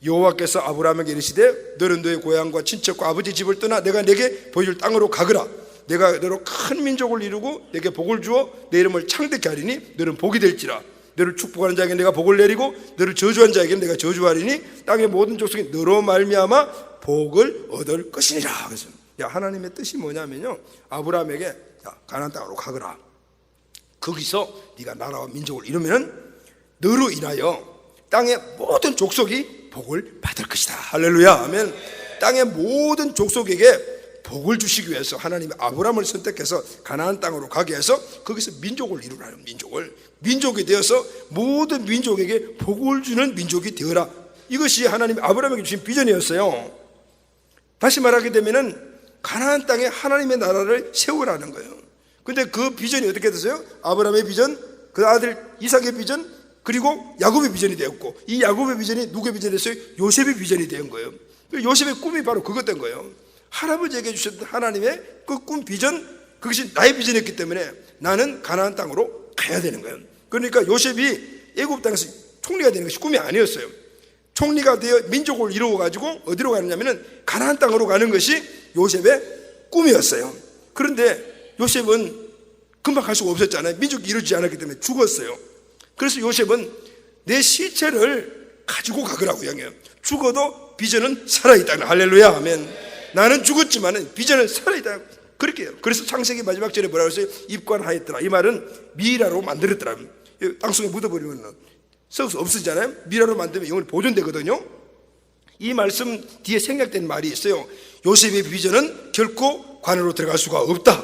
여호와께서 아브라함에게 이르시되 너는 너의 고향과 친척과 아버지 집을 떠나 내가 내게 보여줄 땅으로 가거라. 내가 너로 큰 민족을 이루고 내게 복을 주어 내 이름을 창대케 하리니 너는 복이 될지라. 너를 축복하는 자에게 내가 복을 내리고 너를 저주하는 자에게 내가 저주하리니 땅의 모든 족속이 너로 말미암아 복을 얻을 것이니라. 그래서 하나님의 뜻이 뭐냐면요, 아브라함에게 가나안 땅으로 가거라. 거기서 네가 나라와 민족을 이루면은 너로 인하여 땅의 모든 족속이 복을 받을 것이다. 할렐루야 하면 땅의 모든 족속에게 복을 주시기 위해서 하나님이 아브라함을 선택해서 가나안 땅으로 가게 해서 거기서 민족을 이루라는 민족이 되어서 모든 민족에게 복을 주는 민족이 되어라. 이것이 하나님이 아브라함에게 주신 비전이었어요. 다시 말하게 되면은 가나안 땅에 하나님의 나라를 세우라는 거예요. 근데 그 비전이 어떻게 됐어요? 아브라함의 비전, 그 아들 이삭의 비전, 그리고 야곱의 비전이 되었고 이 야곱의 비전이 누구의 비전이 됐어요? 요셉의 비전이 된 거예요. 요셉의 꿈이 바로 그것 된 거예요. 할아버지에게 주셨던 하나님의 그 꿈 비전, 그것이 나의 비전이었기 때문에 나는 가나안 땅으로 가야 되는 거예요. 그러니까 요셉이 애굽 땅에서 총리가 되는 것이 꿈이 아니었어요. 총리가 되어 민족을 이루어 가지고 어디로 가느냐면은 가나안 땅으로 가는 것이 요셉의 꿈이었어요. 그런데 요셉은 금방 갈 수가 없었잖아요. 민족이 이루어지지 않았기 때문에 죽었어요. 그래서 요셉은 내 시체를 가지고 가거라고 이야기해요. 죽어도 비전은 살아있다. 할렐루야 하면 나는 죽었지만 비전은 살아있다. 그렇게 해요. 그래서 창세기 마지막 절에 뭐라고 했어요? 입관하였더라. 이 말은 미라로 만들었더라. 땅속에 묻어버리면 썩어서 없어지잖아요. 미라로 만들면 영원히 보존되거든요. 이 말씀 뒤에 생략된 말이 있어요. 요셉의 비전은 결코 관으로 들어갈 수가 없다,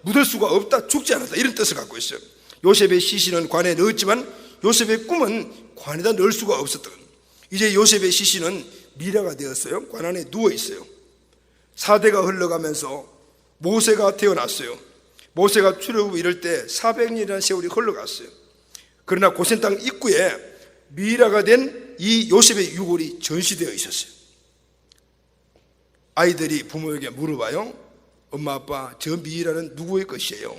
묻을 수가 없다, 죽지 않았다, 이런 뜻을 갖고 있어요. 요셉의 시신은 관에 넣었지만 요셉의 꿈은 관에다 넣을 수가 없었다. 이제 요셉의 시신은 미라가 되었어요. 관 안에 누워 있어요. 4대가 흘러가면서 모세가 태어났어요. 모세가 출애굽 이럴 때 400년이라는 세월이 흘러갔어요. 그러나 고센 땅 입구에 미라가 된 이 요셉의 유골이 전시되어 있었어요. 아이들이 부모에게 물어봐요. 엄마 아빠, 저 미라는 누구의 것이에요?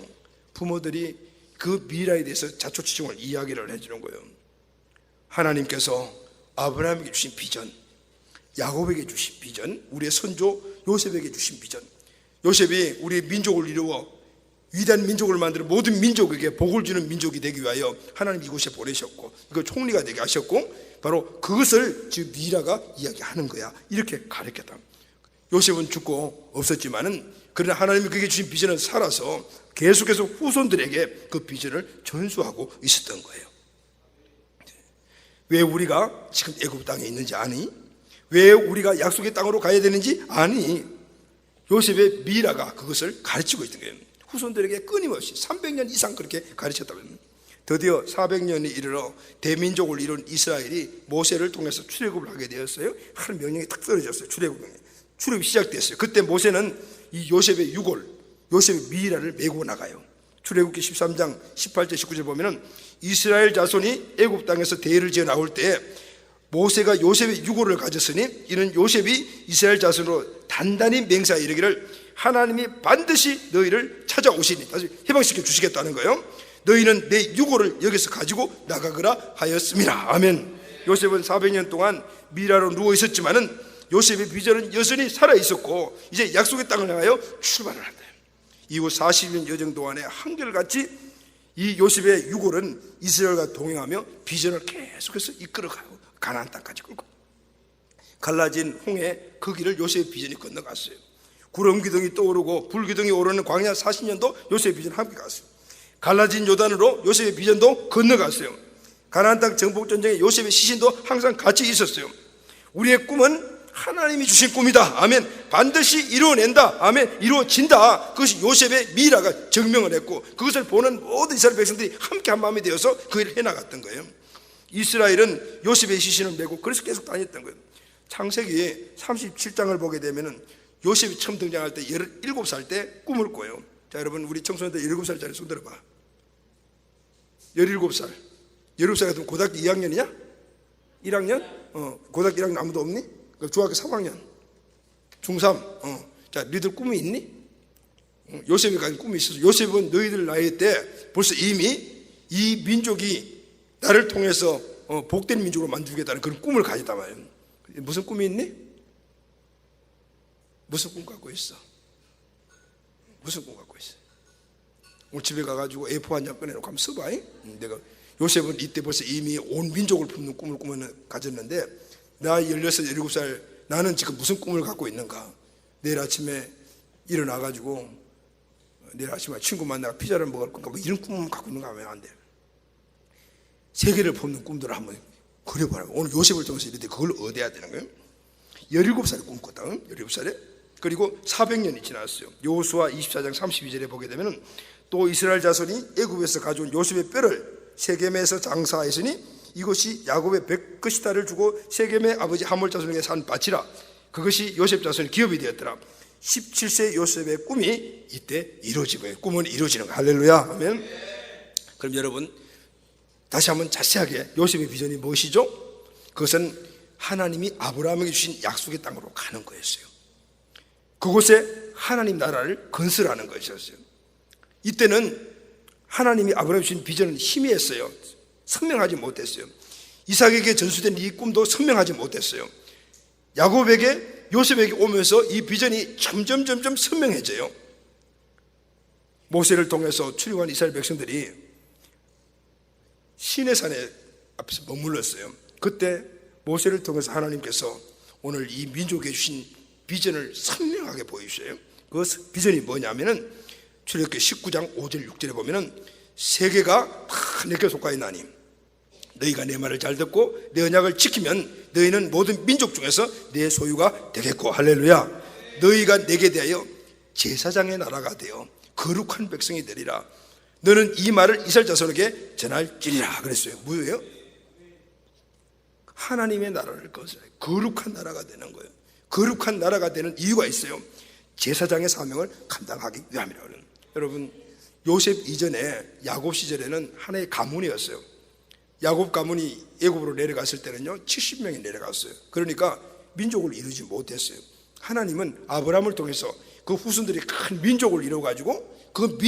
부모들이 그 미라에 대해서 자초지종을 이야기를 해주는 거예요. 하나님께서 아브라함에게 주신 비전, 야곱에게 주신 비전, 우리의 선조 요셉에게 주신 비전, 요셉이 우리 민족을 이루어 위대한 민족을 만들어 모든 민족에게 복을 주는 민족이 되기 위하여 하나님 이곳에 보내셨고 이거 총리가 되게 하셨고 바로 그것을 지금 미라가 이야기하는 거야. 이렇게 가르쳤다. 요셉은 죽고 없었지만은 그러나 하나님이 그에게 주신 비전은 살아서 계속해서 후손들에게 그 비전을 전수하고 있었던 거예요. 왜 우리가 지금 애굽 땅에 있는지 아니? 왜 우리가 약속의 땅으로 가야 되는지 아니? 요셉의 미라가 그것을 가르치고 있던 거예요. 후손들에게 끊임없이 300년 이상 그렇게 가르쳤다고 합니다. 드디어 400년이 이르러 대민족을 이룬 이스라엘이 모세를 통해서 출애굽을 하게 되었어요. 하나님 명령이 탁 떨어졌어요. 출애굽이 시작됐어요. 그때 모세는 이 요셉의 유골, 요셉의 미이라를 메고 나가요. 출애굽기 13장 18절 19절 보면은 이스라엘 자손이 애굽 땅에서 대를 지어 나올 때 모세가 요셉의 유골을 가졌으니 이는 요셉이 이스라엘 자손으로 단단히 맹세하여 이르기를 하나님이 반드시 너희를 찾아오시니, 다시 해방시켜 주시겠다는 거예요. 너희는 내 유골을 여기서 가지고 나가거라 하였습니다. 아멘. 요셉은 400년 동안 미라로 누워 있었지만은 요셉의 비전은 여전히 살아 있었고 이제 약속의 땅을 향하여 출발을 한다. 이후 40년 여정 동안에 한결같이 이 요셉의 유골은 이스라엘과 동행하며 비전을 계속해서 이끌어가고 가나안 땅까지 끌고 갈라진 홍해 그 길을 요셉의 비전이 건너갔어요. 구름 기둥이 떠오르고 불 기둥이 오르는 광야 40년도 요셉의 비전 함께 갔어요. 갈라진 요단으로 요셉의 비전도 건너갔어요. 가나안 땅 정복 전쟁에 요셉의 시신도 항상 같이 있었어요. 우리의 꿈은 하나님이 주신 꿈이다. 아멘. 반드시 이루어낸다. 아멘. 이루어진다. 그것이 요셉의 미라가 증명을 했고 그것을 보는 모든 이스라엘 백성들이 함께 한 마음이 되어서 그 일을 해나갔던 거예요. 이스라엘은 요셉의 시신을 메고 그래서 계속 다녔던 거예요. 창세기 37장을 보게 되면은 요셉이 처음 등장할 때 17살 때 꿈을 꿔요. 자, 여러분 우리 청소년들 17살짜리 손 들어봐. 17살. 17살 같으면 고등학교 2학년이냐? 1학년? 고등학교 1학년 아무도 없니? 중학교 3학년. 중3. 자, 너희들 꿈이 있니? 요셉이 가진 꿈이 있어서 요셉은 너희들 나이 때 벌써 이미 이 민족이 나를 통해서 복된 민족으로 만들겠다는 그런 꿈을 가졌단 말이에요. 무슨 꿈이 있니? 무슨 꿈 갖고 있어? 무슨 꿈 갖고 있어? 오늘 집에 가가지고 A4 한 장 꺼내놓고 한번 써봐. 내가 요셉은 이때 벌써 이미 온 민족을 품는 꿈을 가졌는데 나 16, 17살 나는 지금 무슨 꿈을 갖고 있는가? 내일 아침에 일어나가지고 내일 아침에 친구 만나가 피자를 먹을 건가? 뭐 이런 꿈을 갖고 있는가 하면 안 돼. 세계를 품는 꿈들을 한번 그려봐라. 오늘 요셉을 통해서 이런데 그걸 얻어야 되는 거예요. 17살에 꿈꿨다. 17살에. 그리고 400년이 지났어요. 여호수아 24장 32절에 보게 되면 또 이스라엘 자손이 애굽에서 가져온 요셉의 뼈를 세겜에서 장사하였으니 이것이 야곱의 백 것이다를 주고 세겜의 아버지 하몰 자손에게 산 밭이라. 그것이 요셉 자손의 기업이 되었더라. 17세 요셉의 꿈이 이때 이루어지고요. 꿈은 이루어지는 거예요. 할렐루야. 아멘. 그럼 여러분 다시 한번 자세하게 요셉의 비전이 무엇이죠? 그것은 하나님이 아브라함에게 주신 약속의 땅으로 가는 거였어요. 그곳에 하나님 나라를 건설하는 것이었어요. 이때는 하나님이 아브라함에게 주신 비전은 희미했어요. 선명하지 못했어요. 이삭에게 전수된 이 꿈도 선명하지 못했어요. 야곱에게 요셉에게 오면서 이 비전이 점점 선명해져요. 모세를 통해서 출애굽한 이스라엘 백성들이 시내산에 앞에서 머물렀어요. 그때 모세를 통해서 하나님께서 오늘 이 민족에 주신 비전을 선명하게 보여주셔요. 그 비전이 뭐냐면은 출애굽기 19장 5절 6절에 보면은 세계가 다 내게 속하여 나니 너희가 내 말을 잘 듣고 내 언약을 지키면 너희는 모든 민족 중에서 내 소유가 되겠고 할렐루야. 너희가 내게 대하여 제사장의 나라가 되어 거룩한 백성이 되리라. 너는 이 말을 이스라엘 자손에게 전할지리라 그랬어요. 뭐예요? 하나님의 나라를 건설해 거룩한 나라가 되는 거예요. 거룩한 나라가 되는 이유가 있어요. 제사장의 사명을 감당하기 위함이라고. 여러분 요셉 이전에 야곱 시절에는 하나의 가문이었어요. 야곱 가문이 애굽으로 내려갔을 때는요 70명이 내려갔어요. 그러니까 민족을 이루지 못했어요. 하나님은 아브라함을 통해서 그 후손들이 큰 민족을 이루어가지고 그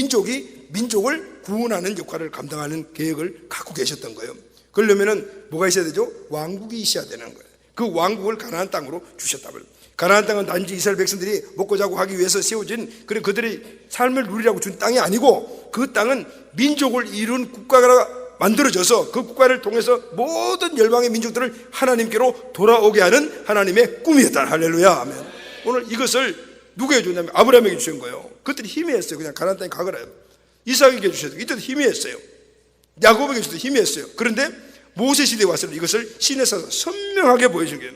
민족을 구원하는 역할을 감당하는 계획을 갖고 계셨던 거예요. 그러려면은 뭐가 있어야 되죠? 왕국이 있어야 되는 거예요. 그 왕국을 가나안 땅으로 주셨다고요. 가나안 땅은 단지 이스라엘 백성들이 먹고 자고 하기 위해서 세워진 그런 그들의 삶을 누리라고 준 땅이 아니고 그 땅은 민족을 이룬 국가가 만들어져서 그 국가를 통해서 모든 열방의 민족들을 하나님께로 돌아오게 하는 하나님의 꿈이었다. 할렐루야. 아멘. 오늘 이것을 누구에게 줬냐면 아브라함에게 주신 거예요. 그들이 희미했어요. 그냥 가나안 땅에 가거라요. 이삭에게 주셨어요. 이때도 희미했어요. 야곱에게 주셔도 희미했어요. 그런데 모세 시대에 와서는 이것을 신에서 선명하게 보여준 거예요.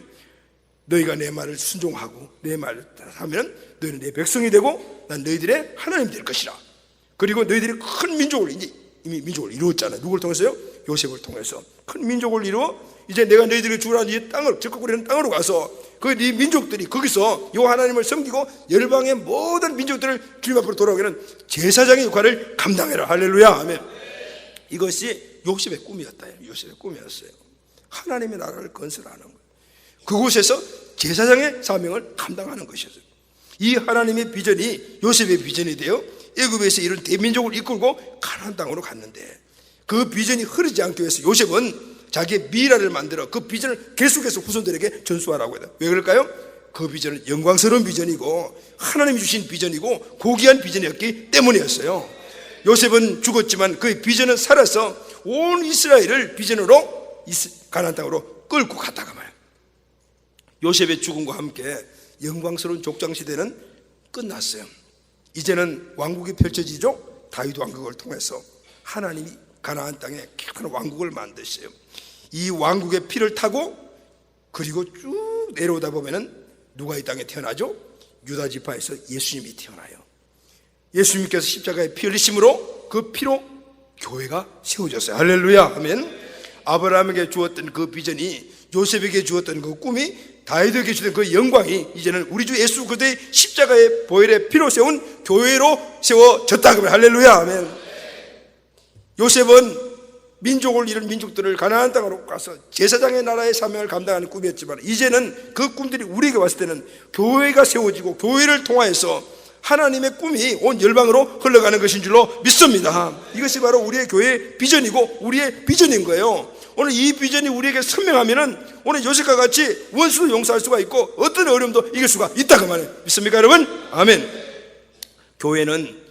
너희가 내 말을 순종하고 내 말을 하면 너희는 내 백성이 되고 난 너희들의 하나님 될 것이라. 그리고 너희들이 큰 민족을 이제 이미 민족을 이루었잖아요. 누굴 통해서요? 요셉을 통해서 큰 민족을 이루어 이제 내가 너희들에게 주라 이 땅을 적국거리는 땅으로 가서 그 네 민족들이 거기서 요 하나님을 섬기고 열방의 모든 민족들을 주님 앞으로 돌아오게 하는 제사장의 역할을 감당해라. 할렐루야. 아멘. 이것이 요셉의 꿈이었다. 요셉의 꿈이었어요. 하나님의 나라를 건설하는 거예요. 그곳에서 제사장의 사명을 감당하는 것이었어요. 이 하나님의 비전이 요셉의 비전이 되어 애굽에서 이런 대민족을 이끌고 가나안 땅으로 갔는데 그 비전이 흐르지 않기 위해서 요셉은 자기의 미라를 만들어 그 비전을 계속해서 후손들에게 전수하라고 해요. 왜 그럴까요? 그 비전은 영광스러운 비전이고 하나님이 주신 비전이고 고귀한 비전이었기 때문이었어요. 요셉은 죽었지만 그 비전은 살아서 온 이스라엘을 비전으로 가나안 땅으로 끌고 갔다가 말이에요. 요셉의 죽음과 함께 영광스러운 족장시대는 끝났어요. 이제는 왕국이 펼쳐지죠. 다윗 왕국을 통해서 하나님이 가나안 땅에 큰 왕국을 만드셔요. 이 왕국의 피를 타고 그리고 쭉 내려오다 보면은 누가 이 땅에 태어나죠? 유다 지파에서 예수님이 태어나요. 예수님께서 십자가에 피 흘리심으로 그 피로 교회가 세워졌어요. 할렐루야. 아멘. 아브라함에게 주었던 그 비전이, 요셉에게 주었던 그 꿈이, 다윗에게 주던 그 영광이 이제는 우리 주 예수 그리스도의 십자가의 보혈의 피로 세운 교회로 세워졌다. 그러면 할렐루야. 아멘. 요셉은 민족을 잃은 민족들을 가나안 땅으로 가서 제사장의 나라의 사명을 감당하는 꿈이었지만 이제는 그 꿈들이 우리에게 왔을 때는 교회가 세워지고 교회를 통하여서 하나님의 꿈이 온 열방으로 흘러가는 것인 줄로 믿습니다. 이것이 바로 우리의 교회의 비전이고 우리의 비전인 거예요. 오늘 이 비전이 우리에게 선명하면은 오늘 요셉과 같이 원수를 용서할 수가 있고 어떤 어려움도 이길 수가 있다 그 말이에요. 믿습니까 여러분? 아멘. 교회는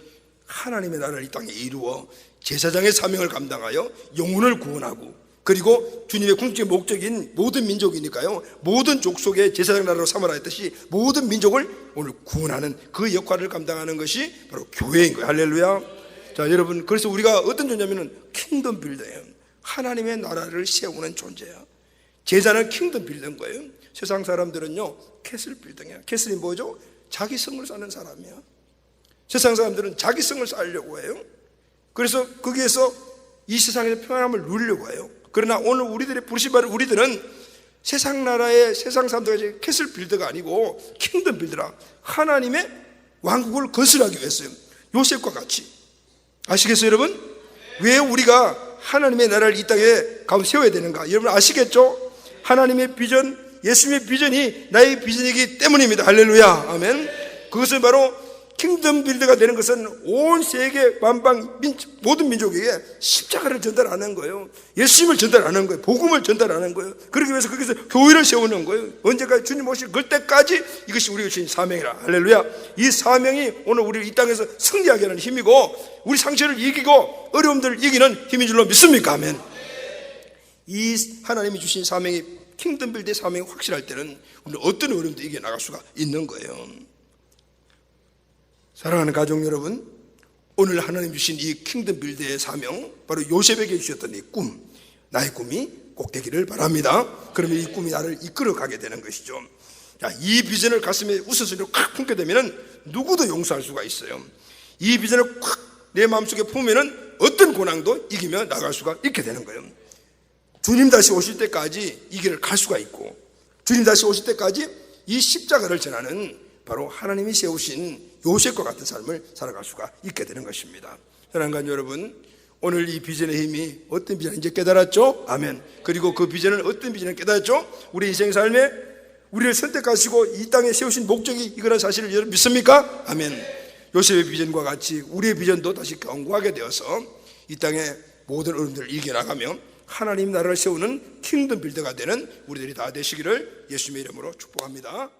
하나님의 나라를 이 땅에 이루어 제사장의 사명을 감당하여 영혼을 구원하고 그리고 주님의 궁극적인 목적인 모든 민족이니까요, 모든 족속의 제사장 나라로 삼으라 했듯이 모든 민족을 오늘 구원하는 그 역할을 감당하는 것이 바로 교회인 거예요. 할렐루야. 자 여러분, 그래서 우리가 어떤 존재냐면 킹덤 빌더예요. 하나님의 나라를 세우는 존재예요. 제자는 킹덤 빌더인 거예요. 세상 사람들은요 캐슬 빌더예요. 캐슬이 뭐죠? 자기 성을 쌓는 사람이에요. 세상 사람들은 자기 성을 쌓으려고 해요. 그래서 거기에서 이 세상에서 평안함을 누리려고 해요. 그러나 오늘 우리들의 부르심받은 우리들은 세상 나라의 세상 사람들같이 캐슬 빌더가 아니고 킹덤 빌더라. 하나님의 왕국을 건설하기 위해서요. 요셉과 같이. 아시겠어요 여러분? 왜 우리가 하나님의 나라를 이 땅에 가운데 세워야 되는가? 여러분 아시겠죠? 하나님의 비전, 예수님의 비전이 나의 비전이기 때문입니다. 할렐루야. 아멘. 그것은 바로 킹덤 빌더가 되는 것은 온 세계 만방 모든 민족에게 십자가를 전달하는 거예요. 예수님을 전달하는 거예요. 복음을 전달하는 거예요. 그러기 위해서 거기서 교회를 세우는 거예요. 언제까지 주님 오실 그때까지 이것이 우리가 주신 사명이라. 할렐루야. 이 사명이 오늘 우리를 이 땅에서 승리하게 하는 힘이고 우리 상처를 이기고 어려움들을 이기는 힘인 줄로 믿습니까? 아멘. 이 하나님이 주신 사명이 킹덤 빌더의 사명이 확실할 때는 우리는 어떤 어려움도 이겨나갈 수가 있는 거예요. 사랑하는 가족 여러분, 오늘 하나님 주신 이 킹덤 빌더의 사명, 바로 요셉에게 주셨던 이 꿈, 나의 꿈이 꼭 되기를 바랍니다. 그러면 이 꿈이 나를 이끌어가게 되는 것이죠. 자, 이 비전을 가슴에 우선순위로 콱 품게 되면 누구도 용서할 수가 있어요. 이 비전을 콱 내 마음속에 품으면 어떤 고난도 이기며 나갈 수가 있게 되는 거예요. 주님 다시 오실 때까지 이 길을 갈 수가 있고 주님 다시 오실 때까지 이 십자가를 전하는 바로 하나님이 세우신 요셉과 같은 삶을 살아갈 수가 있게 되는 것입니다. 사랑하는 여러분, 오늘 이 비전의 힘이 어떤 비전인지 깨달았죠? 아멘. 그리고 그 비전은 어떤 비전을 깨달았죠? 우리 인생 삶에 우리를 선택하시고 이 땅에 세우신 목적이 이거라는 사실을 여러분 믿습니까? 아멘. 요셉의 비전과 같이 우리의 비전도 다시 견고하게 되어서 이 땅의 모든 어려움들을 이겨나가며 하나님 나라를 세우는 킹덤 빌더가 되는 우리들이 다 되시기를 예수님의 이름으로 축복합니다.